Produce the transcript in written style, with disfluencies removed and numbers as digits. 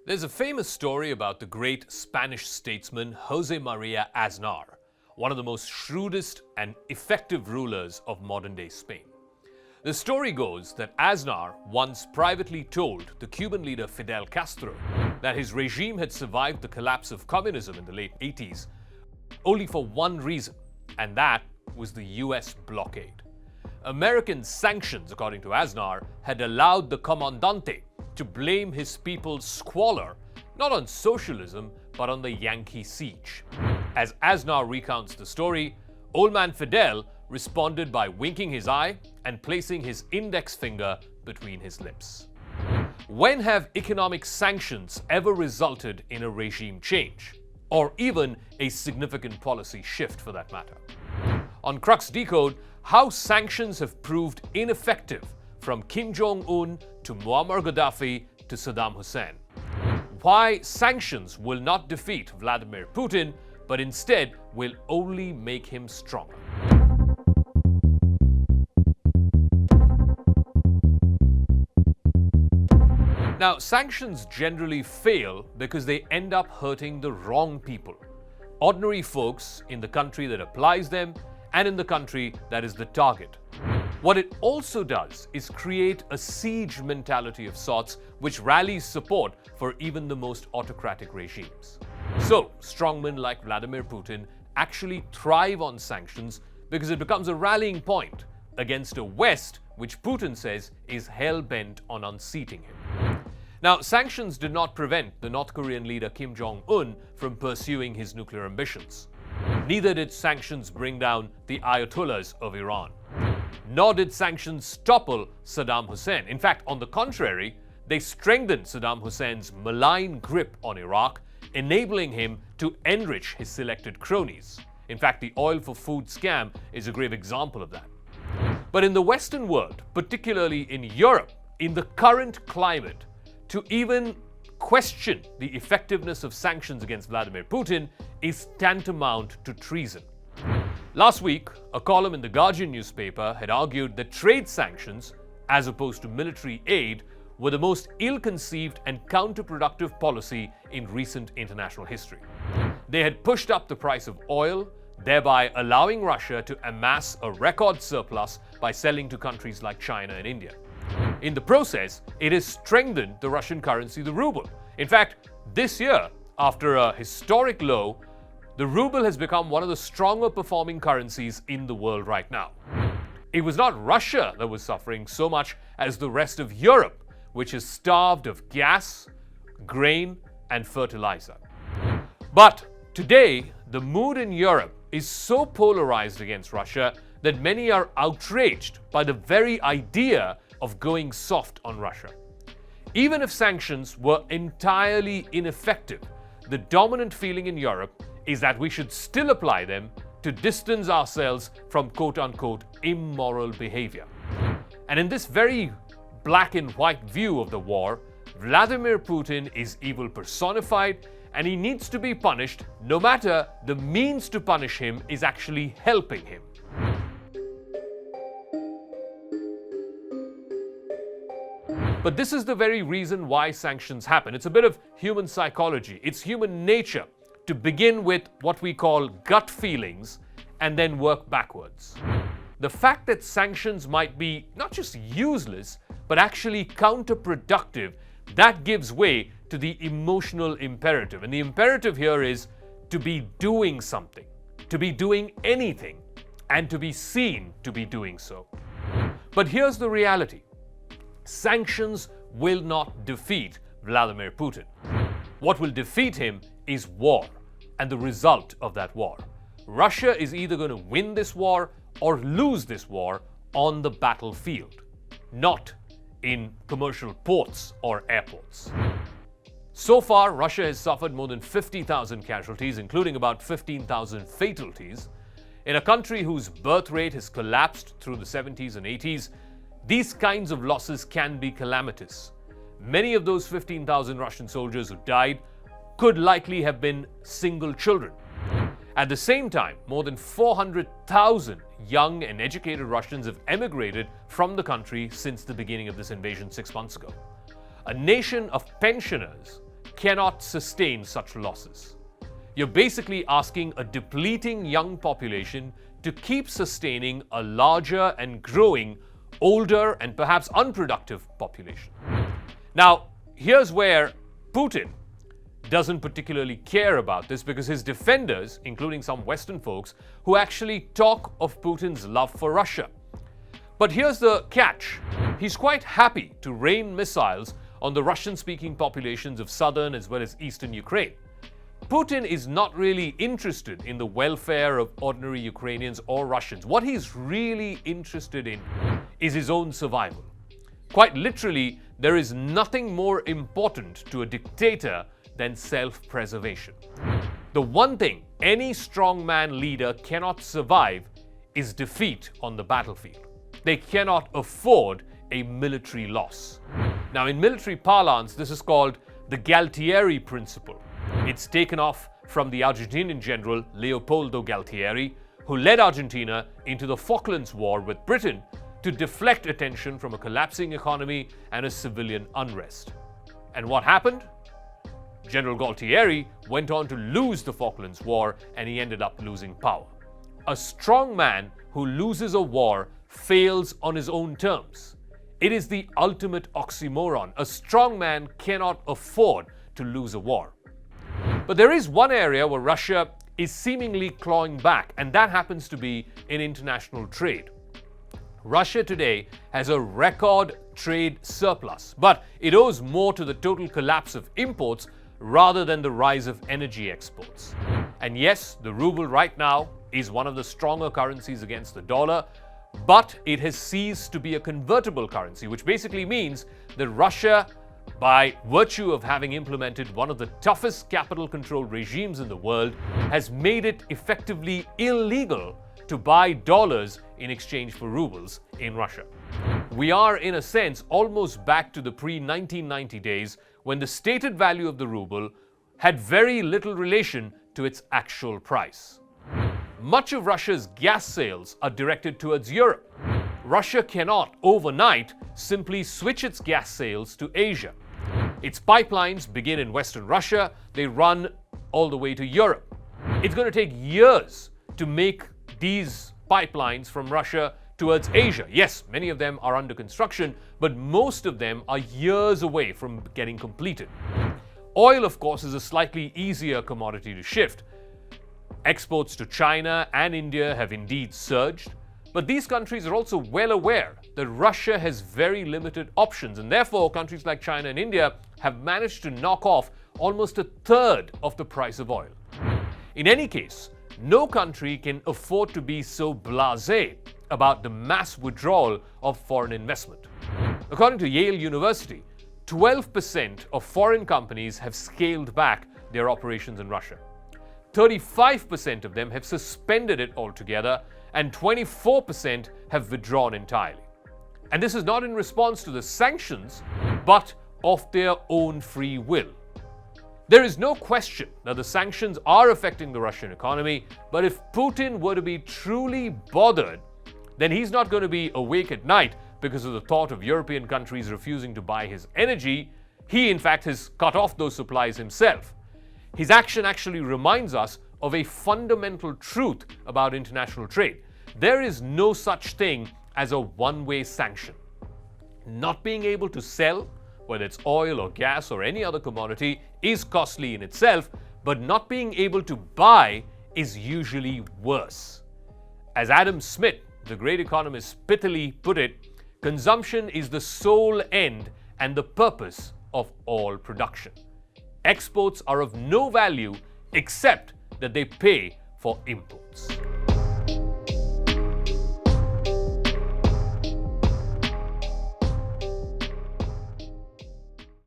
There's a famous story about the great Spanish statesman José María Aznar, one of the most shrewdest and effective rulers of modern-day Spain. The story goes that Aznar once privately told the Cuban leader Fidel Castro that his regime had survived the collapse of communism in the late 80s only for one reason, and that was the US blockade. American sanctions, according to Aznar, had allowed the Comandante to blame his people's squalor not on socialism but on the Yankee siege. As Aznar recounts the story, old man Fidel responded by winking his eye and placing his index finger between his lips. When have economic sanctions ever resulted in a regime change? Or even a significant policy shift for that matter? On Crux Decode, how sanctions have proved ineffective from Kim Jong-un to Muammar Gaddafi to Saddam Hussein. Why sanctions will not defeat Vladimir Putin, but instead will only make him stronger. Now, sanctions generally fail because they end up hurting the wrong people. Ordinary folks in the country that applies them and in the country that is the target. What it also does is create a siege mentality of sorts which rallies support for even the most autocratic regimes. So, strongmen like Vladimir Putin actually thrive on sanctions because it becomes a rallying point against a West which Putin says is hell-bent on unseating him. Now, sanctions did not prevent the North Korean leader Kim Jong-un from pursuing his nuclear ambitions. Neither did sanctions bring down the Ayatollahs of Iran. Nor did sanctions topple Saddam Hussein. In fact, on the contrary, they strengthened Saddam Hussein's malign grip on Iraq, enabling him to enrich his selected cronies. In fact, the oil for food scam is a grave example of that. But in the Western world, particularly in Europe, in the current climate, to even question the effectiveness of sanctions against Vladimir Putin is tantamount to treason. Last week, a column in the Guardian newspaper had argued that trade sanctions, as opposed to military aid, were the most ill-conceived and counterproductive policy in recent international history. They had pushed up the price of oil, thereby allowing Russia to amass a record surplus by selling to countries like China and India. In the process, it has strengthened the Russian currency, the ruble. In fact, this year, after a historic low, the ruble has become one of the stronger performing currencies in the world right now. It was not Russia that was suffering so much as the rest of Europe, which is starved of gas, grain, and fertilizer. But today, the mood in Europe is so polarized against Russia that many are outraged by the very idea of going soft on Russia. Even if sanctions were entirely ineffective, the dominant feeling in Europe is that we should still apply them to distance ourselves from quote-unquote immoral behavior. And in this very black and white view of the war, Vladimir Putin is evil personified and he needs to be punished no matter the means to punish him is actually helping him. But this is the very reason why sanctions happen. It's a bit of human psychology. It's human nature to begin with what we call gut feelings and then work backwards. The fact that sanctions might be not just useless, but actually counterproductive, that gives way to the emotional imperative. And the imperative here is to be doing something, to be doing anything, and to be seen to be doing so. But here's the reality. Sanctions will not defeat Vladimir Putin. What will defeat him is war and the result of that war. Russia is either going to win this war or lose this war on the battlefield, not in commercial ports or airports. So far, Russia has suffered more than 50,000 casualties, including about 15,000 fatalities. In a country whose birth rate has collapsed through the 70s and 80s, these kinds of losses can be calamitous. Many of those 15,000 Russian soldiers who died could likely have been single children. At the same time, more than 400,000 young and educated Russians have emigrated from the country since the beginning of this invasion 6 months ago. A nation of pensioners cannot sustain such losses. You're basically asking a depleting young population to keep sustaining a larger and growing, older and perhaps unproductive population. Now, here's where Putin doesn't particularly care about this, because his defenders, including some Western folks, who actually talk of Putin's love for Russia. But here's the catch. He's quite happy to rain missiles on the Russian-speaking populations of southern as well as eastern Ukraine. Putin is not really interested in the welfare of ordinary Ukrainians or Russians. What he's really interested in is his own survival. Quite literally, there is nothing more important to a dictator than self-preservation. The one thing any strongman leader cannot survive is defeat on the battlefield. They cannot afford a military loss. Now, in military parlance, this is called the Galtieri principle. It's taken off from the Argentinian general Leopoldo Galtieri, who led Argentina into the Falklands War with Britain to deflect attention from a collapsing economy and a civilian unrest. And what happened? General Galtieri went on to lose the Falklands War, and he ended up losing power. A strong man who loses a war fails on his own terms. It is the ultimate oxymoron. A strong man cannot afford to lose a war. But there is one area where Russia is seemingly clawing back, and that happens to be in international trade. Russia today has a record trade surplus, but it owes more to the total collapse of imports rather than the rise of energy exports. And yes, the ruble right now is one of the stronger currencies against the dollar, but it has ceased to be a convertible currency, which basically means that Russia, by virtue of having implemented one of the toughest capital control regimes in the world, has made it effectively illegal to buy dollars in exchange for rubles in Russia. We are, in a sense, almost back to the pre-1990 days, when the stated value of the ruble had very little relation to its actual price. Much of Russia's gas sales are directed towards Europe. Russia cannot, overnight, simply switch its gas sales to Asia. Its pipelines begin in Western Russia, they run all the way to Europe. It's going to take years to make these pipelines from Russia towards Asia. Yes, many of them are under construction, but most of them are years away from getting completed. Oil, of course, is a slightly easier commodity to shift. Exports to China and India have indeed surged, but these countries are also well aware that Russia has very limited options, and therefore countries like China and India have managed to knock off almost a third of the price of oil. In any case, no country can afford to be so blasé about the mass withdrawal of foreign investment. According to Yale University, 12% of foreign companies have scaled back their operations in Russia. 35% of them have suspended it altogether, and 24% have withdrawn entirely. And this is not in response to the sanctions, but of their own free will. There is no question that the sanctions are affecting the Russian economy, but if Putin were to be truly bothered, then he's not going to be awake at night because of the thought of European countries refusing to buy his energy. He, in fact, has cut off those supplies himself. His action actually reminds us of a fundamental truth about international trade. There is no such thing as a one-way sanction. Not being able to sell, whether it's oil or gas or any other commodity, is costly in itself, but not being able to buy is usually worse. As Adam Smith, the great economist, pithily put it, consumption is the sole end and the purpose of all production. Exports are of no value except that they pay for imports.